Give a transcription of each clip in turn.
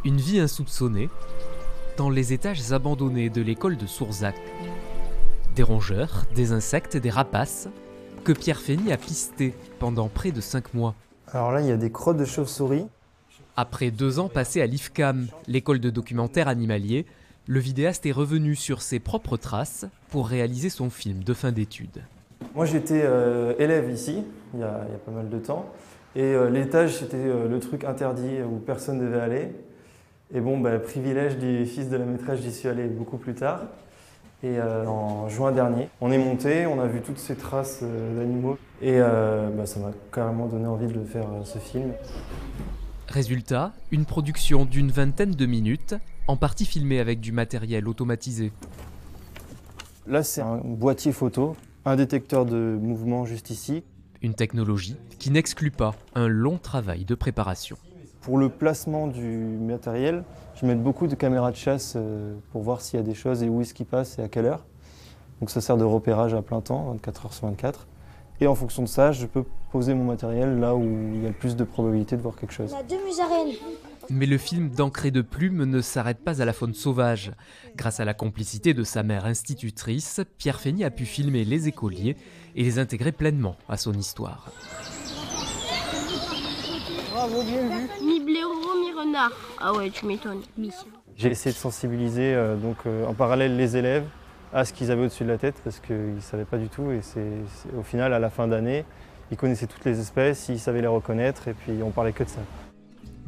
Une vie insoupçonnée dans les étages abandonnés de l'école de Sourzac. Des rongeurs, des insectes, des rapaces que Pierre Fény a pistés pendant près de 5 mois. Alors là, il y a des crottes de chauves-souris. Après 2 ans passés à l'IFCAM, l'école de documentaire animalier, le vidéaste est revenu sur ses propres traces pour réaliser son film de fin d'études. Moi, j'étais élève ici, il y a pas mal de temps. Et l'étage, c'était le truc interdit où personne ne devait aller. Et bon, privilège des fils de la maîtresse, j'y suis allé beaucoup plus tard. Et en juin dernier, on est monté, on a vu toutes ces traces d'animaux. Et ça m'a carrément donné envie de faire ce film. Résultat, une production d'une 20aine de minutes, en partie filmée avec du matériel automatisé. Là, c'est un boîtier photo, un détecteur de mouvement juste ici. Une technologie qui n'exclut pas un long travail de préparation. Pour le placement du matériel, je mets beaucoup de caméras de chasse pour voir s'il y a des choses et où est-ce qu'ils passent et à quelle heure. Donc ça sert de repérage à plein temps, 24 heures sur 24. Et en fonction de ça, je peux poser mon matériel là où il y a le plus de probabilité de voir quelque chose. On a 2 musaraignes. Mais le film d'Ancré de plume ne s'arrête pas à la faune sauvage. Grâce à la complicité de sa mère institutrice, Pierre Fény a pu filmer les écoliers et les intégrer pleinement à son histoire. Bravo, bien vu. Mi blaireau, mi renard. Ah ouais, tu m'étonnes. J'ai essayé de sensibiliser en parallèle les élèves à ce qu'ils avaient au-dessus de la tête parce qu'ils ne savaient pas du tout. Et au final, à la fin d'année, ils connaissaient toutes les espèces, ils savaient les reconnaître et puis on parlait que de ça.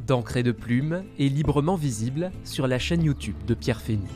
D'Ancré de plume est librement visible sur la chaîne YouTube de Pierre Fény.